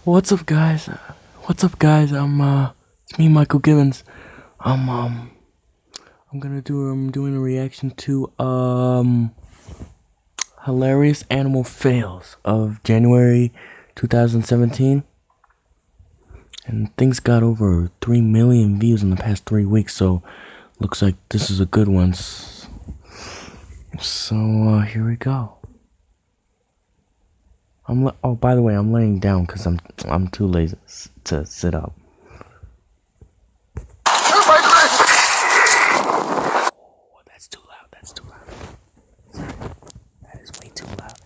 What's up, guys? What's up, guys? It's me, Michael Gibbons. I'm doing a reaction to hilarious animal fails of January 2017, and things got over 3 million views in the past 3 weeks. So looks like this is a good one. So here we go. Oh, by the way, I'm laying down because I'm too lazy to sit up. Oh, that's too loud. That's too loud. Sorry, that is way too loud.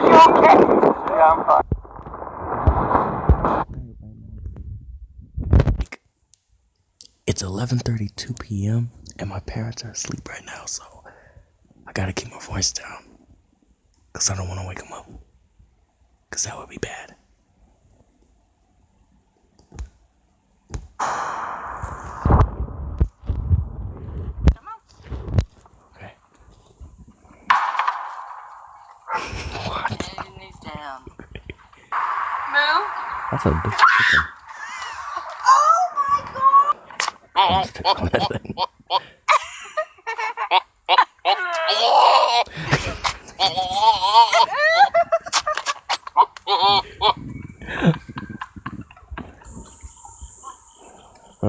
You okay? Yeah, I'm fine. It's 11:32 p.m. and my parents are asleep right now, so I gotta keep my voice down because I don't want to wake them up, because that would be bad. Okay. What? Knees down. Move. That's a big chicken. Oh my god! I'm still on that thing.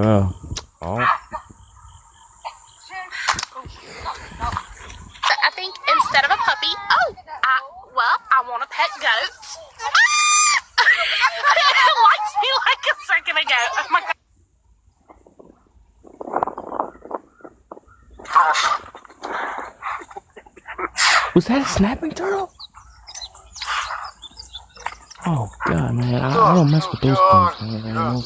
Oh. I think instead of a puppy, I want a pet goat. It likes me like a second ago. Oh my god. Was that a snapping turtle? Oh god, man, I don't mess with those things, man.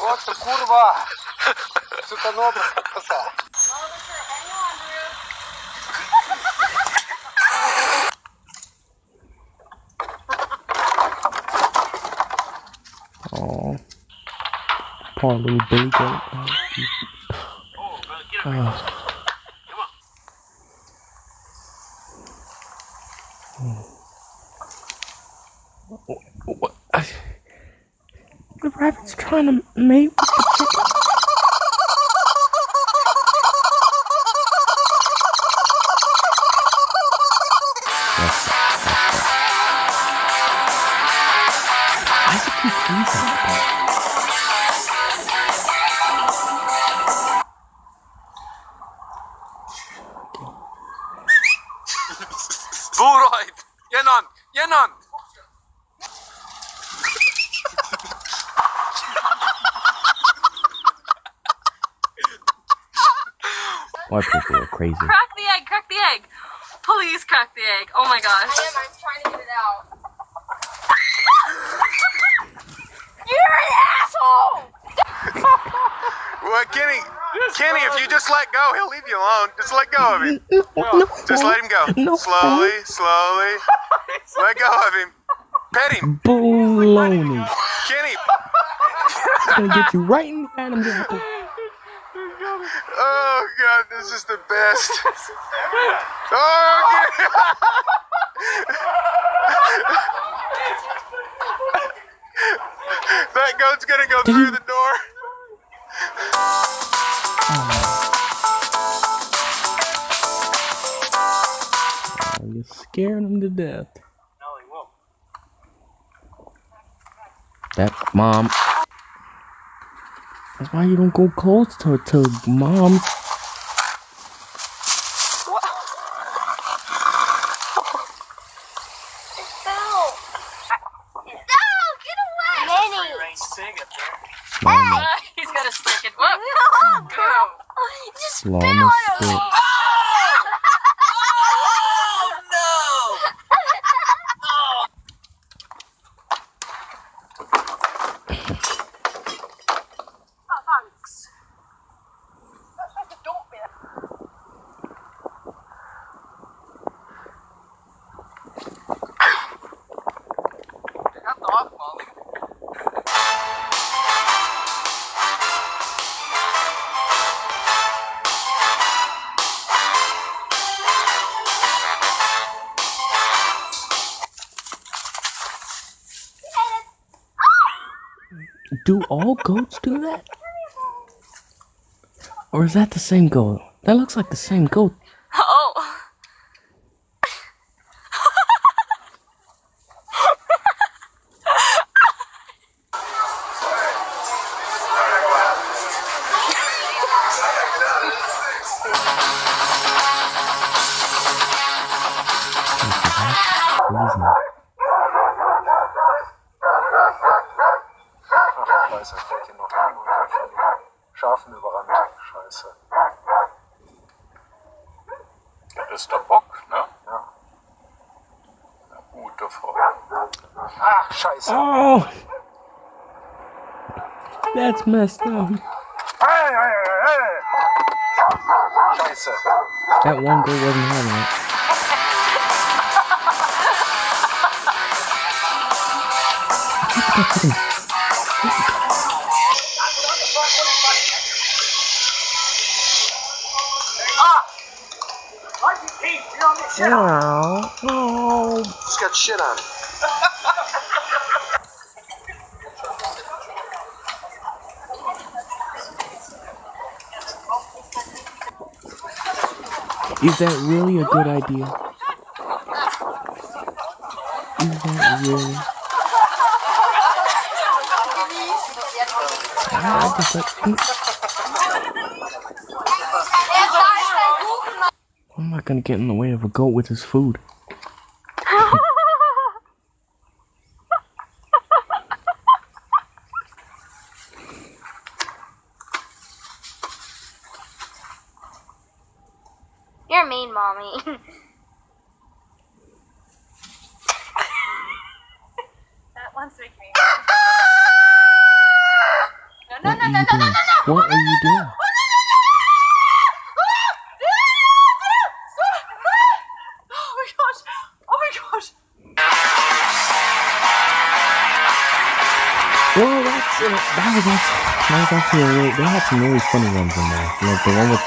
Вот ты, курва! Сутанобра, коса. Oh, poor little Billy goat. What? The rabbit's trying to mate with the chicken. Why is it keep freezing like that? Boroid! Jänon! Jänon! White people are crazy. Crack the egg, crack the egg. Please crack the egg. Oh my gosh. I'm trying to get it out. You're an asshole! Well, Kenny, if you just let go, he'll leave you alone. Just let go of him. No, Just let him go. no. Slowly. Let go of him. Pet him. Baloney. Kenny. It's gonna get you right in the Adam's apple. Oh, God, this is the best. Oh, God. That goat's gonna go through the door. Oh, you scared him to death. No, he won't. That mom. That's why you don't go close to mom. He's got a stick and whoop. No, girl. Just spit Long on as him. spit. Do all goats do that? Or is that the same goat? That looks like the same goat. Oh. Crazy. Scheiße, fällt hier noch ein Unfall von den Schafen überrannt. Scheiße. Das ist der Bock, ne? Ja. Na gut, davor. Ach, scheiße. Oh! That's messed up. Hey, hey, hey, hey. Scheiße. That one goat wasn't having it. Oh, Just got shit on. is that really a good idea? Is that really? I just I'm not gonna get in the way of a goat with his food. You're mean, Mommy. That one's making me. No, no, no, no, no, no, no, no! What are you doing? Oh my gosh! Oh my gosh! Well, that's it. That was actually really, they had some really funny ones in there. Like the one with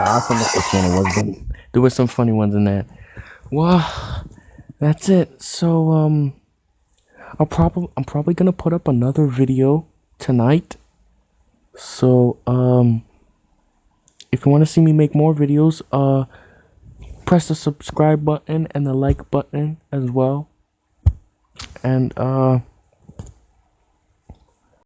I forget which one it was, but there were some funny ones in that. Well, that's it. So I'm probably gonna put up another video tonight. So if you want to see me make more videos, press the subscribe button and the like button as well. And